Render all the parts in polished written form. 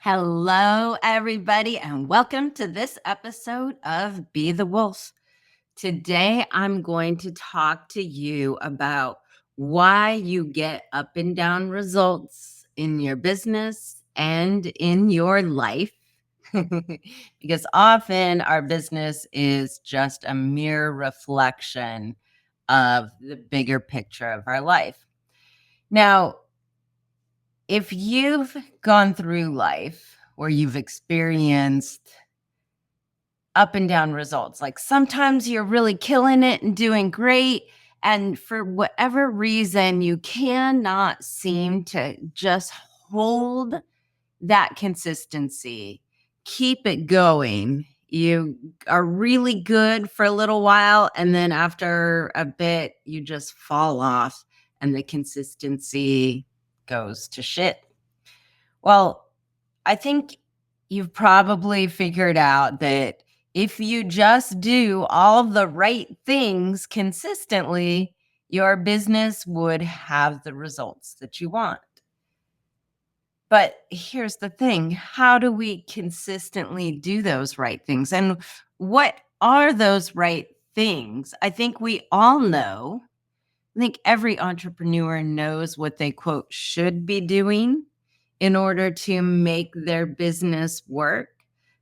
Hello, everybody, and welcome to this episode of Be the Wolf. Today, I'm going to talk to you about why you get up and down results in your business and in your life. Because often our business is just a mere reflection of the bigger picture of our life. Now, if you've gone through life where you've experienced up and down results, like sometimes you're really killing it and doing great, and for whatever reason, you cannot seem to just hold that consistency, keep it going. You are really good for a little while, and then after a bit, you just fall off and the consistency goes to shit. Well, I think you've probably figured out that if you just do all the right things consistently, your business would have the results that you want. But here's the thing, how do we consistently do those right things? And what are those right things? I think we all know. I think every entrepreneur knows what they, quote, should be doing in order to make their business work.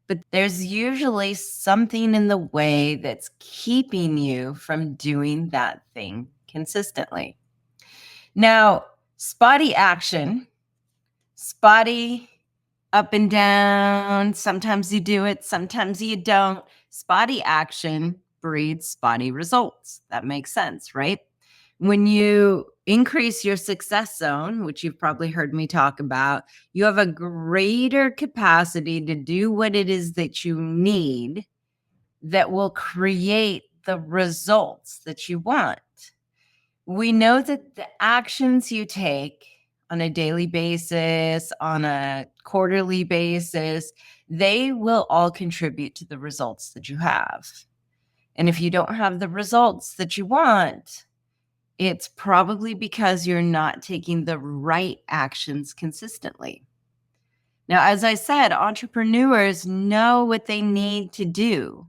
But there's usually something in the way that's keeping you from doing that thing consistently. Now, spotty action, spotty up and down. Sometimes you do it, sometimes you don't. Spotty action breeds spotty results. That makes sense, right? When you increase your success zone, which you've probably heard me talk about, you have a greater capacity to do what it is that you need that will create the results that you want. We know that the actions you take on a daily basis, on a quarterly basis, they will all contribute to the results that you have. And if you don't have the results that you want, it's probably because you're not taking the right actions consistently. Now, as I said, entrepreneurs know what they need to do.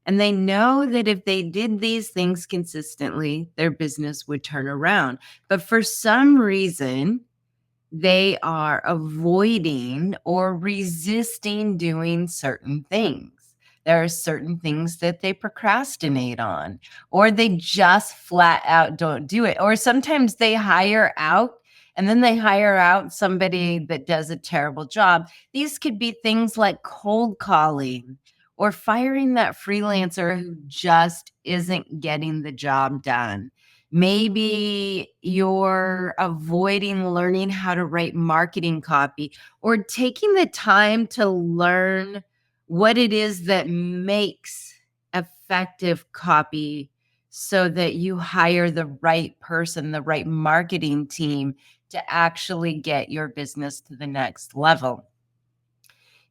And they know that if they did these things consistently, their business would turn around. But for some reason, they are avoiding or resisting doing certain things. There are certain things that they procrastinate on, or they just flat out don't do it. Or sometimes they hire out and then they hire out somebody that does a terrible job. These could be things like cold calling or firing that freelancer who just isn't getting the job done. Maybe you're avoiding learning how to write marketing copy or taking the time to learn what it is that makes effective copy so that you hire the right person, the right marketing team to actually get your business to the next level.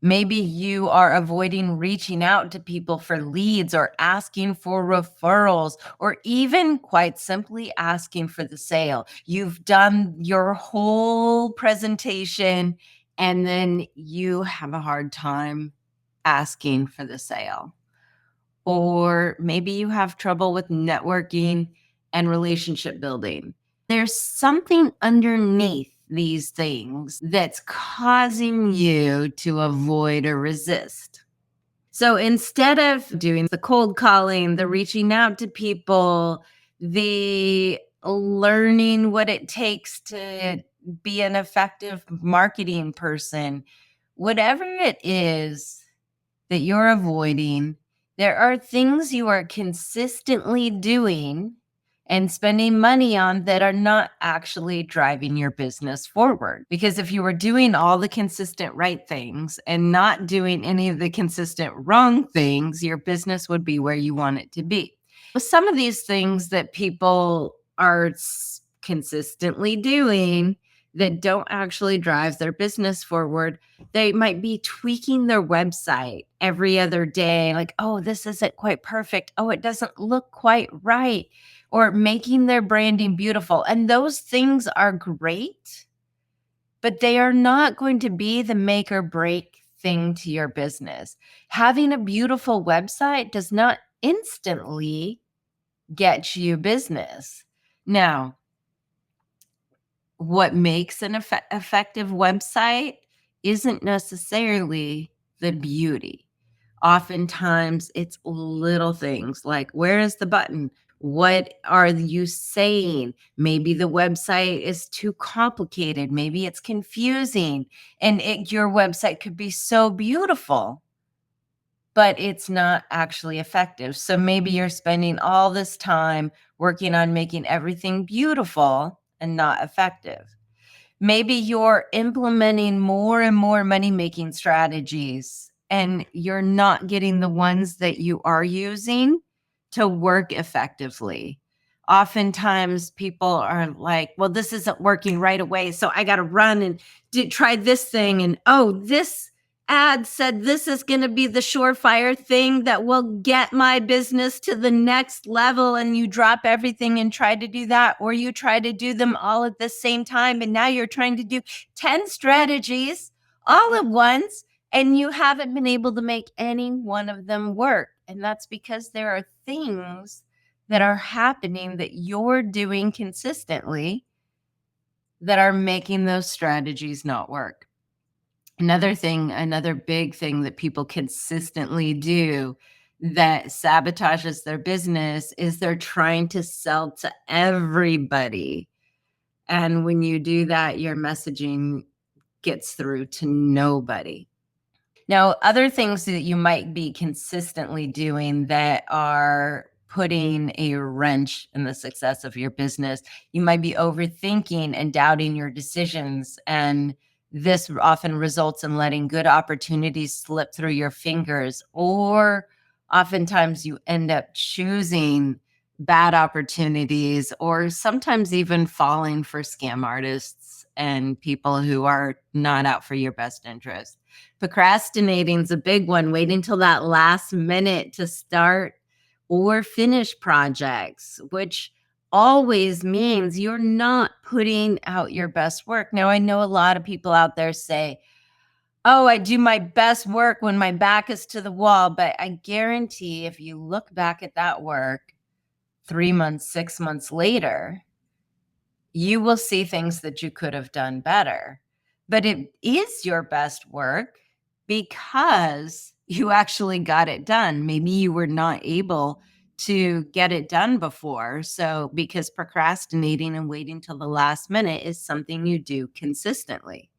Maybe you are avoiding reaching out to people for leads or asking for referrals or even quite simply asking for the sale. You've done your whole presentation and then you have a hard time asking for the sale. Or maybe you have trouble with networking and relationship building. There's something underneath these things that's causing you to avoid or resist. So instead of doing the cold calling, the reaching out to people, the learning what it takes to be an effective marketing person, whatever it is that you're avoiding, there are things you are consistently doing and spending money on that are not actually driving your business forward. Because if you were doing all the consistent right things and not doing any of the consistent wrong things, your business would be where you want it to be. Some of these things that people are consistently doing that don't actually drive their business forward, they might be tweaking their website every other day. Like, oh, this isn't quite perfect. Oh, it doesn't look quite right. Or making their branding beautiful. And those things are great. but they are not going to be the make or break thing to your business. Having a beautiful website does not instantly get you business. Now, what makes an effective website isn't necessarily the beauty. Oftentimes, it's little things like, where is the button? What are you saying? Maybe the website is too complicated. Maybe it's confusing. And your website could be so beautiful, but it's not actually effective. So maybe you're spending all this time working on making everything beautiful and not effective. Maybe you're implementing more and more money-making strategies, and you're not getting the ones that you are using to work effectively. Oftentimes, people are like, well, this isn't working right away, so I got to run and try this thing. And oh, this ad said this is going to be the surefire thing that will get my business to the next level. And you drop everything and try to do that, or you try to do them all at the same time. And now you're trying to do 10 strategies all at once, and you haven't been able to make any one of them work. And that's because there are things that are happening that you're doing consistently that are making those strategies not work. Another big thing that people consistently do that sabotages their business is they're trying to sell to everybody. And when you do that, your messaging gets through to nobody. Now, other things that you might be consistently doing that are putting a wrench in the success of your business, you might be overthinking and doubting your decisions. And this often results in letting good opportunities slip through your fingers, or oftentimes you end up choosing bad opportunities, or sometimes even falling for scam artists and people who are not out for your best interest. Procrastinating is a big one, waiting till that last minute to start or finish projects, which always means you're not putting out your best work. Now, I know a lot of people out there say, oh, I do my best work when my back is to the wall. But I guarantee if you look back at that work 3 months, 6 months later, you will see things that you could have done better. But it is your best work because you actually got it done. Maybe you were not able to get it done before. So, because procrastinating and waiting till the last minute is something you do consistently.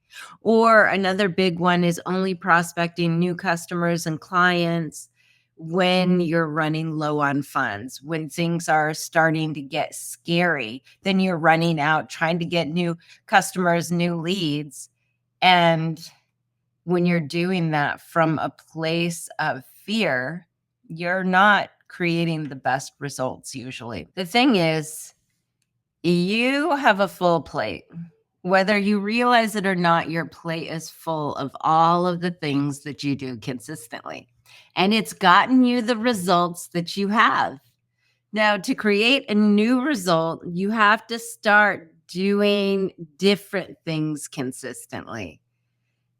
Or another big one is only prospecting new customers and clients when you're running low on funds, when things are starting to get scary, then you're running out trying to get new customers, new leads. And when you're doing that from a place of fear, you're not creating the best results usually. The thing is, you have a full plate. Whether you realize it or not, your plate is full of all of the things that you do consistently. And it's gotten you the results that you have. Now, to create a new result, you have to start doing different things consistently.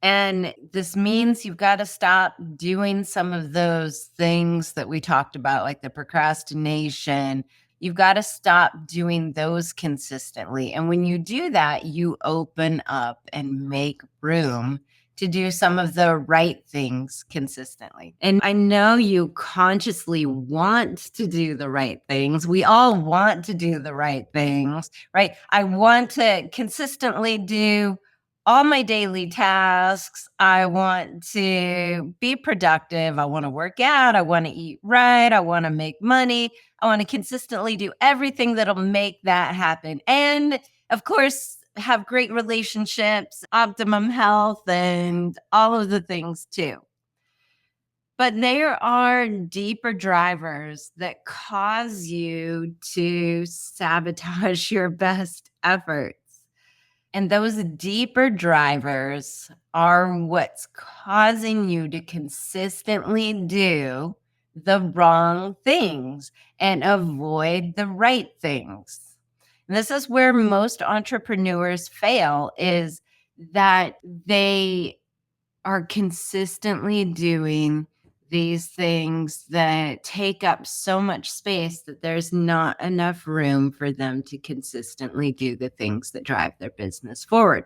And this means you've got to stop doing some of those things that we talked about, like the procrastination. You've got to stop doing those consistently. And when you do that, you open up and make room to do some of the right things consistently. And I know you consciously want to do the right things. We all want to do the right things, right? I want to consistently do all my daily tasks. I want to be productive. I want to work out. I want to eat right. I want to make money. I want to consistently do everything that'll make that happen. And of course, have great relationships, optimum health, and all of the things too. But there are deeper drivers that cause you to sabotage your best efforts. And those deeper drivers are what's causing you to consistently do the wrong things and avoid the right things. And this is where most entrepreneurs fail, is that they are consistently doing these things that take up so much space that there's not enough room for them to consistently do the things that drive their business forward.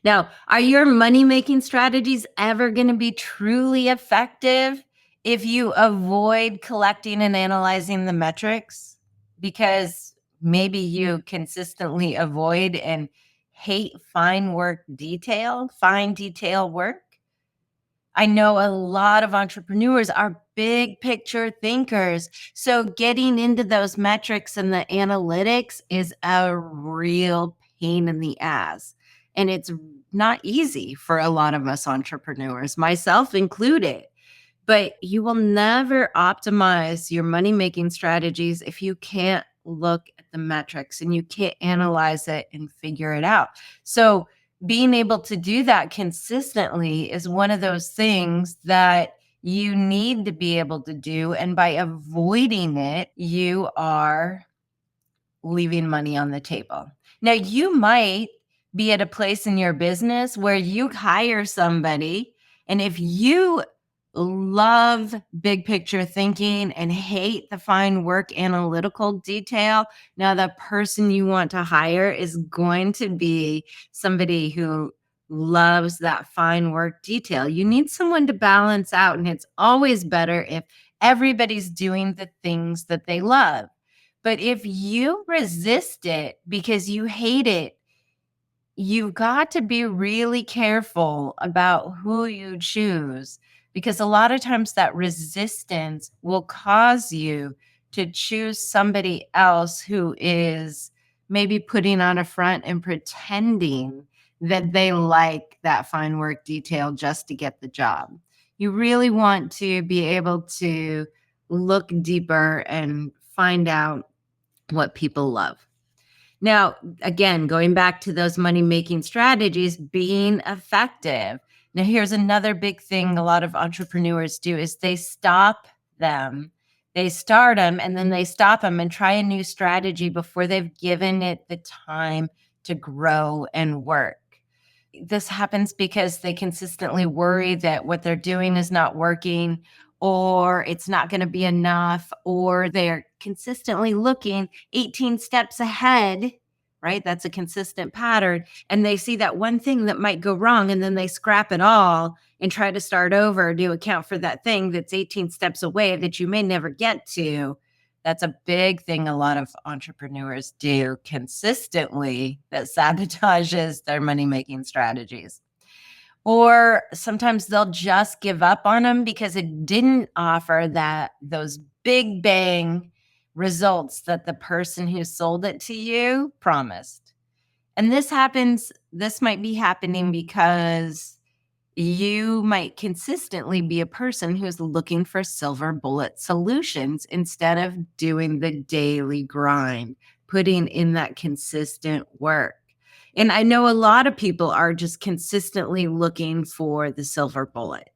Now, are your money making strategies ever going to be truly effective if you avoid collecting and analyzing the metrics? Because maybe you consistently avoid and hate fine detail work. I know a lot of entrepreneurs are big picture thinkers. So getting into those metrics and the analytics is a real pain in the ass. And it's not easy for a lot of us entrepreneurs, myself included. But you will never optimize your money making strategies if you can't look at the metrics and you can't analyze it and figure it out. So, being able to do that consistently is one of those things that you need to be able to do. And by avoiding it, you are leaving money on the table. Now, you might be at a place in your business where you hire somebody, and if you love big picture thinking and hate the fine work analytical detail, now the person you want to hire is going to be somebody who loves that fine work detail. You need someone to balance out, and it's always better if everybody's doing the things that they love. But if you resist it because you hate it, you've got to be really careful about who you choose, because a lot of times that resistance will cause you to choose somebody else who is maybe putting on a front and pretending that they like that fine work detail just to get the job. You really want to be able to look deeper and find out what people love. Now, again, going back to those money making strategies, being effective. Now, here's another big thing a lot of entrepreneurs do is they stop them. They start them and then they stop them and try a new strategy before they've given it the time to grow and work. This happens because they consistently worry that what they're doing is not working, or it's not going to be enough, or they're consistently looking 18 steps ahead, right? That's a consistent pattern. And they see that one thing that might go wrong, and then they scrap it all and try to start over to account for that thing that's 18 steps away that you may never get to. That's a big thing a lot of entrepreneurs do consistently that sabotages their money making strategies. Or sometimes they'll just give up on them because it didn't offer those big bang results that the person who sold it to you promised. And this might be happening because you might consistently be a person who's looking for silver bullet solutions instead of doing the daily grind, putting in that consistent work. And I know a lot of people are just consistently looking for the silver bullet.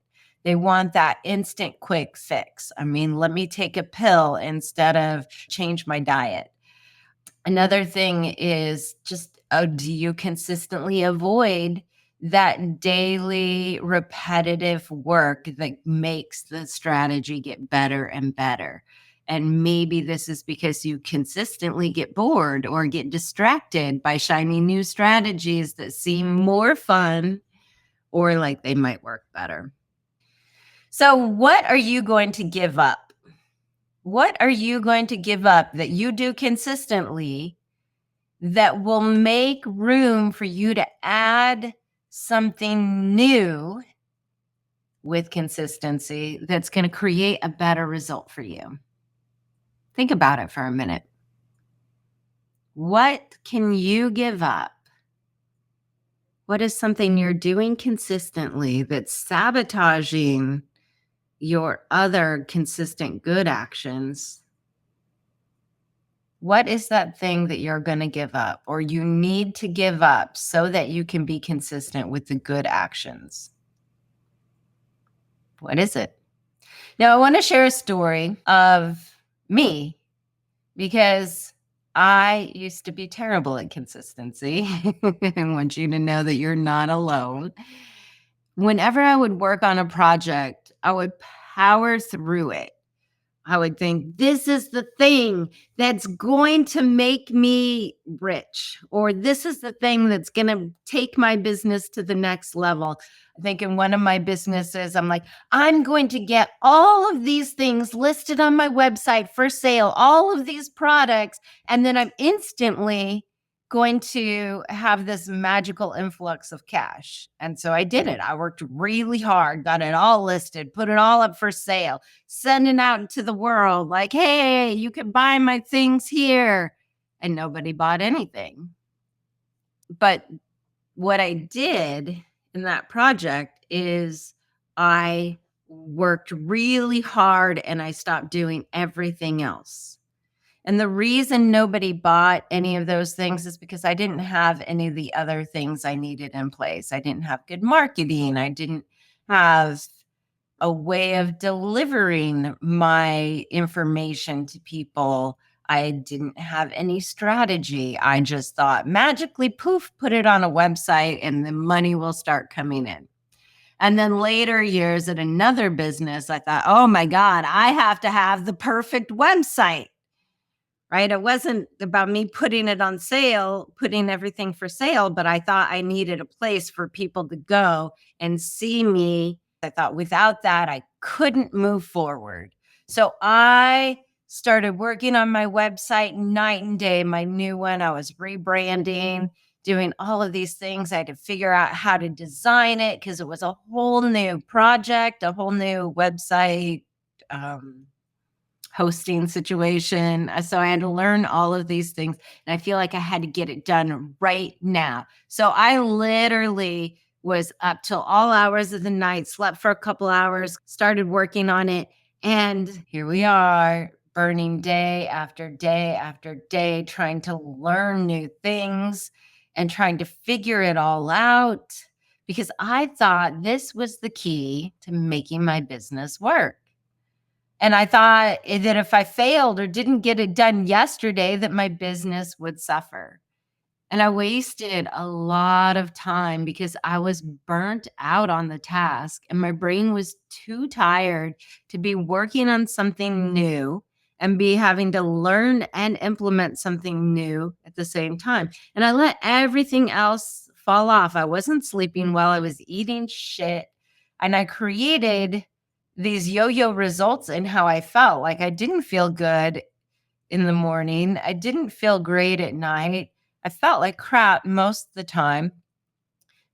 They want that instant quick fix. I mean, let me take a pill instead of change my diet. Another thing is just, do you consistently avoid that daily repetitive work that makes the strategy get better and better? And maybe this is because you consistently get bored or get distracted by shiny new strategies that seem more fun or like they might work better. So, what are you going to give up? What are you going to give up that you do consistently that will make room for you to add something new with consistency that's going to create a better result for you? Think about it for a minute. What can you give up? What is something you're doing consistently that's sabotaging your other consistent good actions? What is that thing that you're going to give up or you need to give up so that you can be consistent with the good actions? What is it? Now, I want to share a story of me because I used to be terrible at consistency. I want you to know that you're not alone. Whenever I would work on a project, I would power through it. I would think, this is the thing that's going to make me rich, or this is the thing that's going to take my business to the next level. I think in one of my businesses, I'm like, I'm going to get all of these things listed on my website for sale, all of these products, and then I'm instantly going to have this magical influx of cash. And so I did it. I worked really hard, got it all listed, put it all up for sale, sending out into the world like, hey, you can buy my things here. And nobody bought anything. But what I did in that project is I worked really hard and I stopped doing everything else. And the reason nobody bought any of those things is because I didn't have any of the other things I needed in place. I didn't have good marketing. I didn't have a way of delivering my information to people. I didn't have any strategy. I just thought magically, poof, put it on a website and the money will start coming in. And then later years at another business, I thought, oh my God, I have to have the perfect website, right? It wasn't about me putting it on sale, putting everything for sale, but I thought I needed a place for people to go and see me. I thought without that, I couldn't move forward. So I started working on my website night and day, my new one. I was rebranding, doing all of these things. I had to figure out how to design it because it was a whole new project, a whole new website. Hosting situation. So I had to learn all of these things. And I feel like I had to get it done right now. So I literally was up till all hours of the night, slept for a couple hours, started working on it. And here we are, burning day after day after day, trying to learn new things and trying to figure it all out because I thought this was the key to making my business work. And I thought that if I failed or didn't get it done yesterday, that my business would suffer. And I wasted a lot of time because I was burnt out on the task and my brain was too tired to be working on something new and be having to learn and implement something new at the same time. And I let everything else fall off. I wasn't sleeping well. I was eating shit. And I created these yo-yo results in how I felt. Like I didn't feel good in the morning. I didn't feel great at night. I felt like crap most of the time.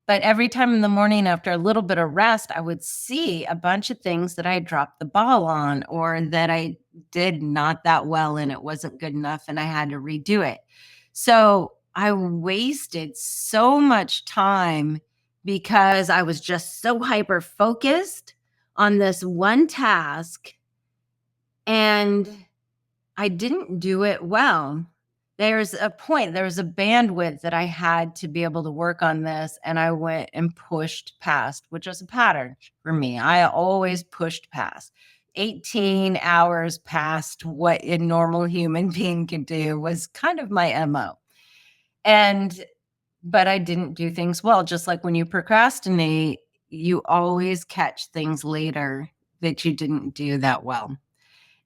But every time in the morning after a little bit of rest, I would see a bunch of things that I dropped the ball on or that I did not that well and it wasn't good enough and I had to redo it. So I wasted so much time because I was just so hyper focused on this one task and I didn't do it well. There's a point, there was a bandwidth that I had to be able to work on this, and I went and pushed past, which was a pattern for me. I always pushed past. 18 hours past what a normal human being can do was kind of my MO. But I didn't do things well. Just like when you procrastinate, you always catch things later that you didn't do that well.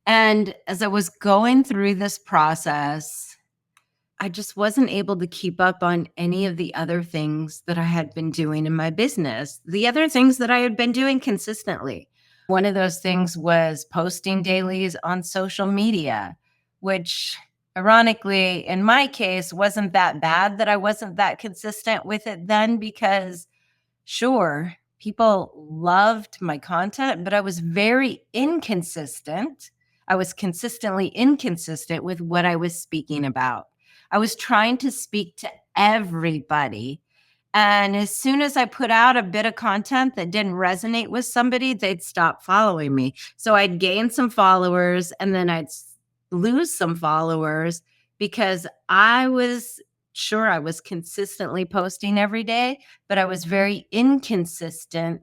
And as I was going through this process, I just wasn't able to keep up on any of the other things that I had been doing in my business, the other things that I had been doing consistently. One of those things was posting dailies on social media, which ironically, in my case, wasn't that bad that I wasn't that consistent with it then because sure, people loved my content, but I was very inconsistent. I was consistently inconsistent with what I was speaking about. I was trying to speak to everybody. And as soon as I put out a bit of content that didn't resonate with somebody, they'd stop following me. So I'd gain some followers and then I'd lose some followers because I was sure I was consistently posting every day, but I was very inconsistent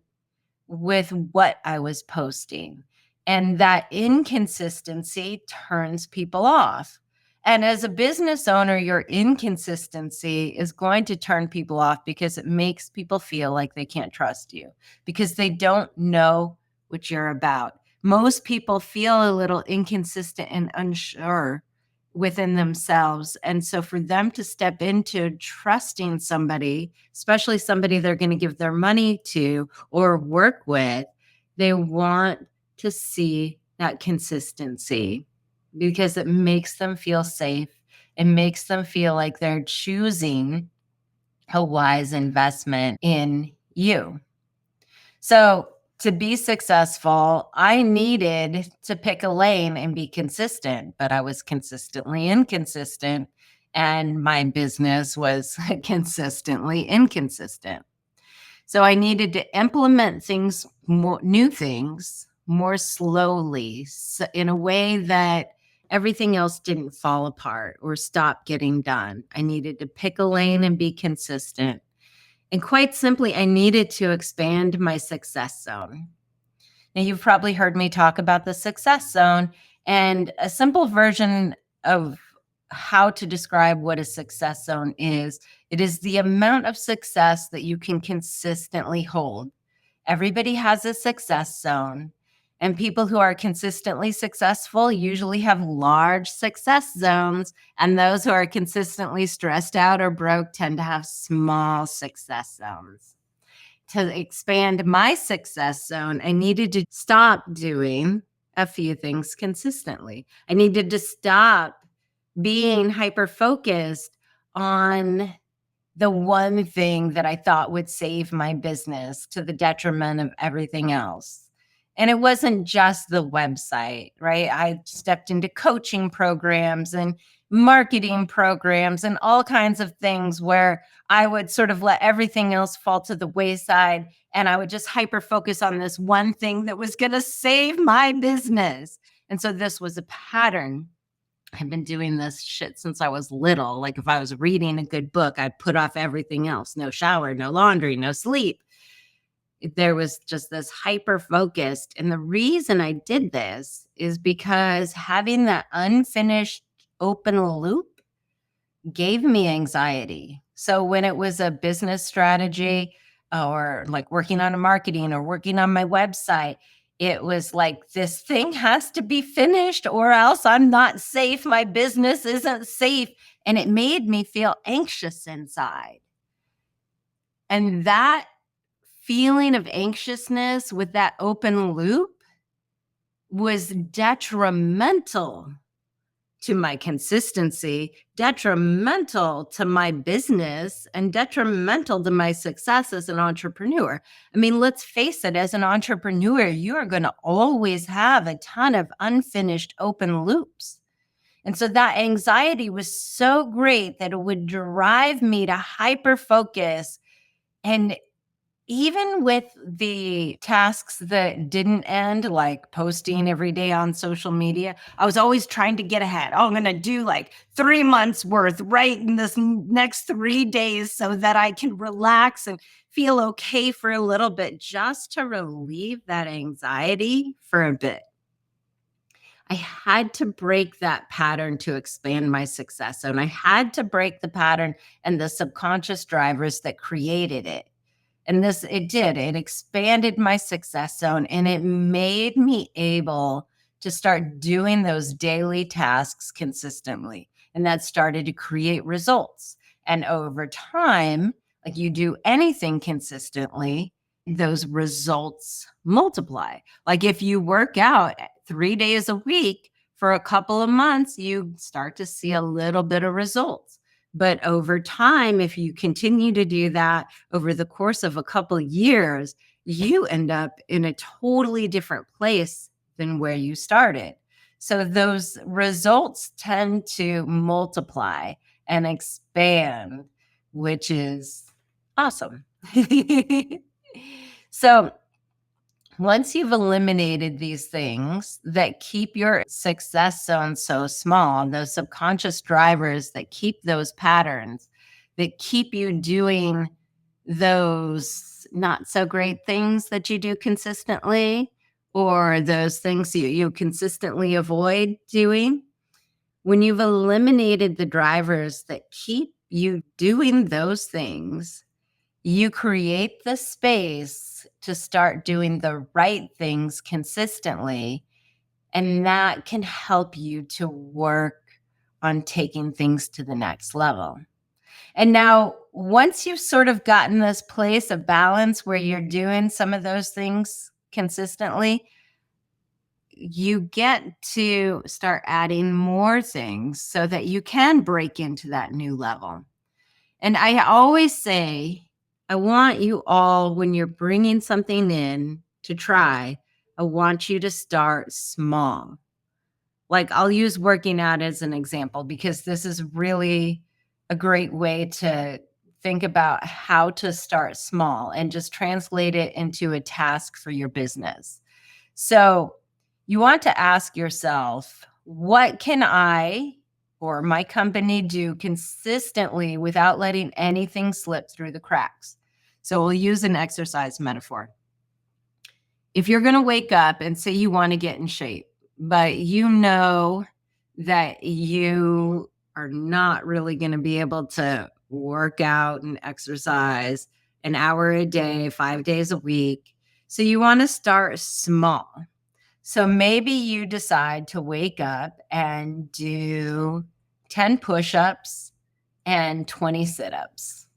with what I was posting. And that inconsistency turns people off. And as a business owner, your inconsistency is going to turn people off because it makes people feel like they can't trust you because they don't know what you're about. Most people feel a little inconsistent and unsure within themselves. And so for them to step into trusting somebody, especially somebody they're going to give their money to or work with, they want to see that consistency because it makes them feel safe. It makes them feel like they're choosing a wise investment in you. So, to be successful, I needed to pick a lane and be consistent, but I was consistently inconsistent, and my business was consistently inconsistent. So I needed to implement new things more slowly, in a way that everything else didn't fall apart or stop getting done. I needed to pick a lane and be consistent. And quite simply, I needed to expand my success zone. Now, you've probably heard me talk about the success zone, and a simple version of how to describe what a success zone is. It is the amount of success that you can consistently hold. Everybody has a success zone, and people who are consistently successful usually have large success zones, and those who are consistently stressed out or broke tend to have small success zones. To expand my success zone, I needed to stop doing a few things consistently. I needed to stop being hyper focused on the one thing that I thought would save my business to the detriment of everything else. And it wasn't just the website, right? I stepped into coaching programs and marketing programs and all kinds of things where I would sort of let everything else fall to the wayside. And I would just hyper focus on this one thing that was going to save my business. And so this was a pattern. I've been doing this shit since I was little. Like if I was reading a good book, I'd put off everything else. No shower, no laundry, no sleep. There was just this hyper focused. And the reason I did this is because having that unfinished open loop gave me anxiety. So when it was a business strategy or like working on a marketing or working on my website, it was like, this thing has to be finished or else I'm not safe. My business isn't safe. And it made me feel anxious inside. And that feeling of anxiousness with that open loop was detrimental to my consistency, detrimental to my business, and detrimental to my success as an entrepreneur. I mean, let's face it, as an entrepreneur, you are going to always have a ton of unfinished open loops. And so that anxiety was so great that it would drive me to hyper focus. And even with the tasks that didn't end, like posting every day on social media, I was always trying to get ahead. Oh, I'm going to do like 3 months worth right in this next 3 days so that I can relax and feel okay for a little bit, just to relieve that anxiety for a bit. I had to break that pattern to expand my success zone. I had to break the pattern and the subconscious drivers that created it. And it expanded my success zone, and it made me able to start doing those daily tasks consistently. And that started to create results. And over time, like you do anything consistently, those results multiply. Like if you work out 3 days a week for a couple of months, you start to see a little bit of results. But over time, if you continue to do that over the course of a couple of years, you end up in a totally different place than where you started. So those results tend to multiply and expand, which is awesome. So once you've eliminated these things that keep your success zone so small, those subconscious drivers that keep those patterns, that keep you doing those not so great things that you do consistently, or those things you consistently avoid doing, When you've eliminated the drivers that keep you doing those things, you create the space to start doing the right things consistently. And that can help you to work on taking things to the next level. And now, once you've sort of gotten this place of balance where you're doing some of those things consistently, you get to start adding more things so that you can break into that new level. And I always say, I want you all, when you're bringing something in to try, I want you to start small. Like, I'll use working out as an example because this is really a great way to think about how to start small and just translate it into a task for your business. So you want to ask yourself, what can I or my company do consistently without letting anything slip through the cracks? So we'll use an exercise metaphor. If you're going to wake up and say you want to get in shape, but you know that you are not really going to be able to work out and exercise an hour a day, 5 days a week. So you want to start small. So maybe you decide to wake up and do 10 push-ups and 20 sit-ups.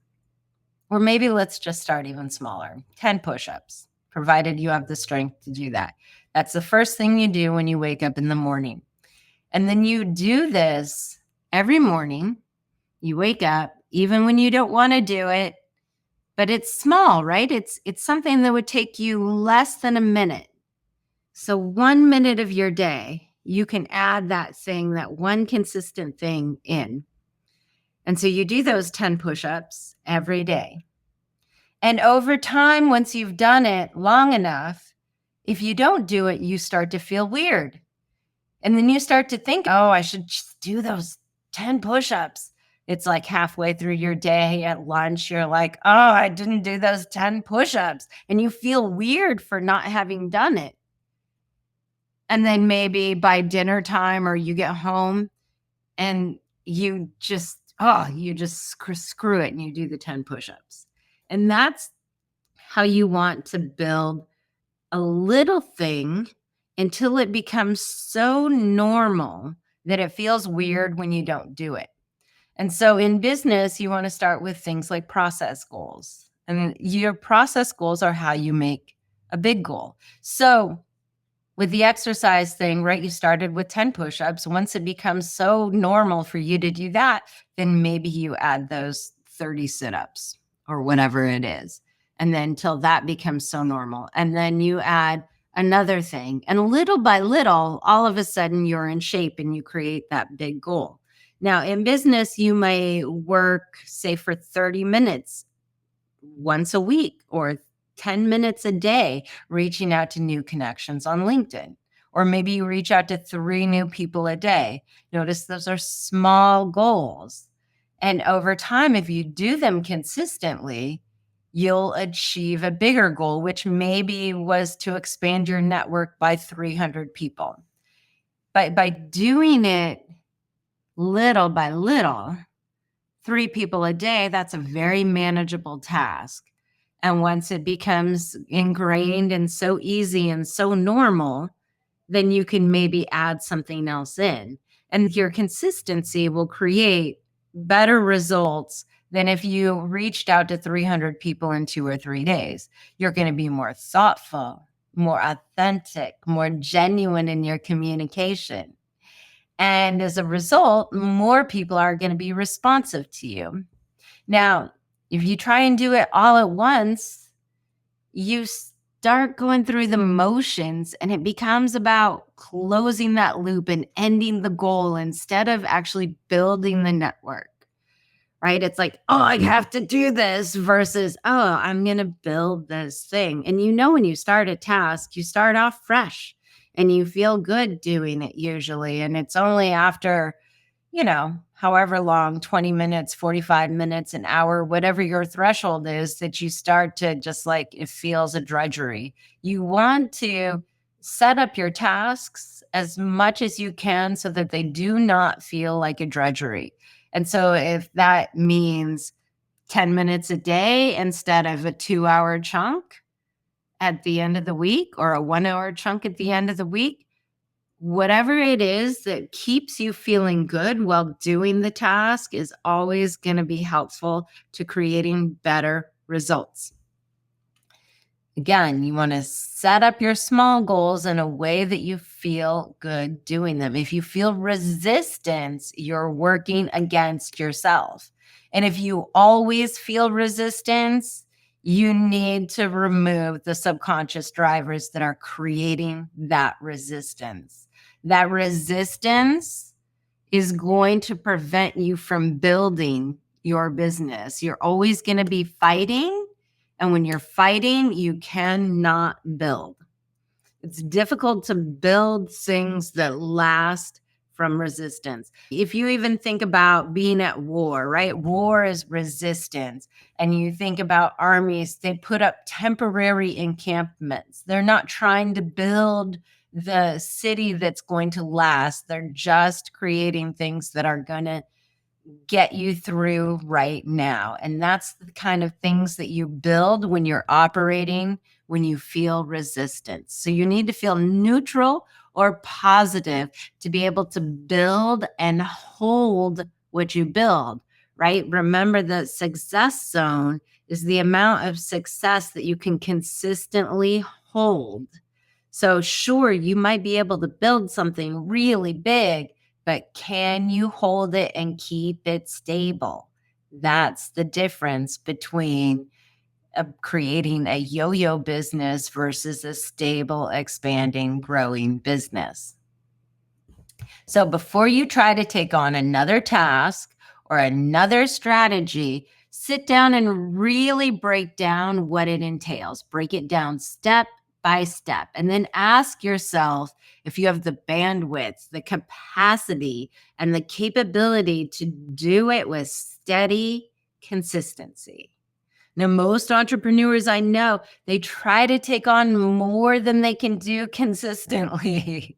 Or maybe let's just start even smaller, 10 push-ups, provided you have the strength to do that. That's the first thing you do when you wake up in the morning. And then you do this every morning. You wake up, even when you don't want to do it, but it's small, right? It's something that would take you less than a minute. So 1 minute of your day, you can add that thing, that one consistent thing in. And so you do those 10 push-ups every day. And over time, once you've done it long enough, if you don't do it, you start to feel weird. And then you start to think, oh, I should just do those 10 push-ups. It's like halfway through your day at lunch, you're like, oh, I didn't do those 10 push-ups. And you feel weird for not having done it. And then maybe by dinner time or you get home and you just screw it and you do the 10 push-ups. And that's how you want to build a little thing until it becomes so normal that it feels weird when you don't do it. And so in business, you want to start with things like process goals. And your process goals are how you make a big goal. So with the exercise thing, right, you started with 10 push-ups. Once it becomes so normal for you to do that, then maybe you add those 30 sit-ups or whatever it is. And then till that becomes so normal. And then you add another thing. And little by little, all of a sudden you're in shape and you create that big goal. Now, in business, you may work, say, for 30 minutes once a week or 10 minutes a day, reaching out to new connections on LinkedIn. Or maybe you reach out to 3 new people a day. Notice those are small goals. And over time, if you do them consistently, you'll achieve a bigger goal, which maybe was to expand your network by 300 people. But by doing it little by little, 3 people a day, that's a very manageable task. And once it becomes ingrained and so easy and so normal, then you can maybe add something else in. And your consistency will create better results than if you reached out to 300 people in 2 or 3 days. You're going to be more thoughtful, more authentic, more genuine in your communication. And as a result, more people are going to be responsive to you. Now, if you try and do it all at once, you start going through the motions and it becomes about closing that loop and ending the goal instead of actually building the network, right? It's like, oh, I have to do this versus, oh, I'm going to build this thing. And when you start a task, you start off fresh and you feel good doing it usually. And it's only after however long, 20 minutes, 45 minutes, an hour, whatever your threshold is, that you start to just like, it feels a drudgery. You want to Set up your tasks as much as you can so that they do not feel like a drudgery. And so if that means 10 minutes a day instead of a 2-hour chunk at the end of the week or a 1-hour chunk at the end of the week, whatever it is that keeps you feeling good while doing the task is always going to be helpful to creating better results. Again, you want to set up your small goals in a way that you feel good doing them. If you feel resistance, you're working against yourself. And if you always feel resistance, you need to remove the subconscious drivers that are creating that resistance. That resistance is going to prevent you from building your business. You're always going to be fighting. And when you're fighting, you cannot build. It's difficult to build things that last from resistance. If you even think about being at war, right? War is resistance. And you think about armies, they put up temporary encampments. They're not trying to build the city that's going to last. They're just creating things that are going to get you through right now. And that's the kind of things that you build when you're operating, when you feel resistance. So you need to feel neutral or positive to be able to build and hold what you build, right? Remember, the success zone is the amount of success that you can consistently hold. So sure, you might be able to build something really big, but can you hold it and keep it stable? That's the difference between creating a yo-yo business versus a stable, expanding, growing business. So before you try to take on another task or another strategy, sit down and really break down what it entails. Break it down step by step, and then ask yourself if you have the bandwidth, the capacity, and the capability to do it with steady consistency. Now, most entrepreneurs I know, they try to take on more than they can do consistently.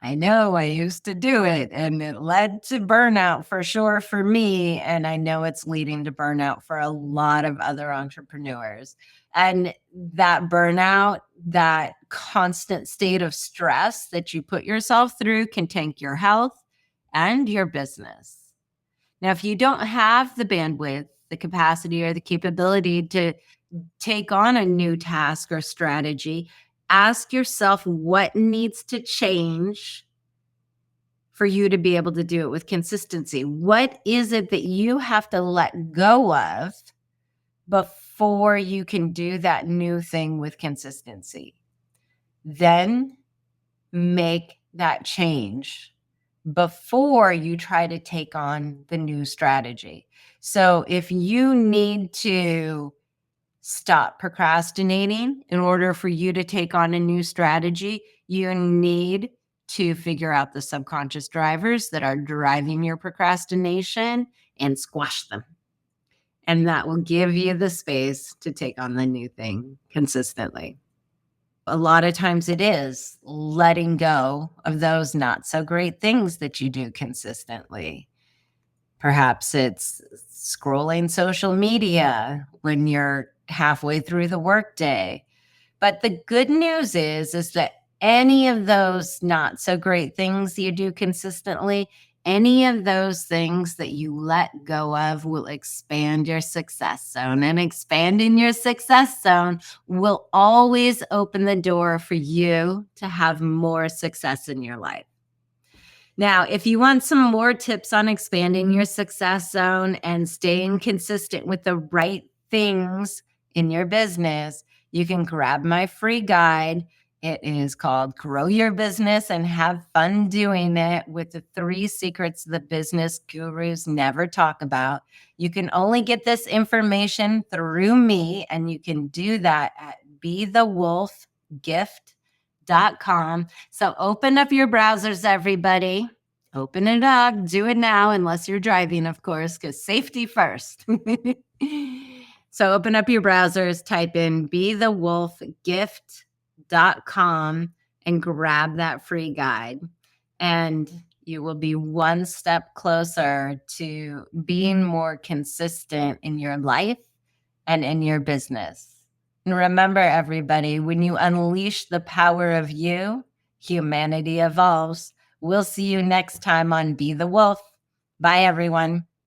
I know, I used to do it, and it led to burnout for sure for me. And I know it's leading to burnout for a lot of other entrepreneurs. And that burnout, that constant state of stress that you put yourself through can tank your health and your business. Now, if you don't have the bandwidth, the capacity, or the capability to take on a new task or strategy, ask yourself what needs to change for you to be able to do it with consistency. What is it that you have to let go of before you can do that new thing with consistency? Then make that change before you try to take on the new strategy. So if you need to stop procrastinating in order for you to take on a new strategy, you need to figure out the subconscious drivers that are driving your procrastination and squash them. And that will give you the space to take on the new thing consistently. A lot of times it is letting go of those not so great things that you do consistently. Perhaps it's scrolling social media when you're halfway through the workday. But the good news is that any of those not so great things you do consistently, any of those things that you let go of will expand your success zone. And expanding your success zone will always open the door for you to have more success in your life. Now, if you want some more tips on expanding your success zone and staying consistent with the right things in your business, you can grab my free guide. It is called Grow Your Business and Have Fun Doing It, with the 3 secrets the business gurus never talk about. You can only get this information through me, and you can do that at BeTheWolfGift.com. So open up your browsers, everybody. Open it up. Do it now, unless you're driving, of course, because safety first. So open up your browsers, type in BeTheWolfGift.com. betheWolf.com and grab that free guide. And you will be one step closer to being more consistent in your life and in your business. And remember, everybody, when you unleash the power of you, humanity evolves. We'll see you next time on Be the Wolf. Bye, everyone.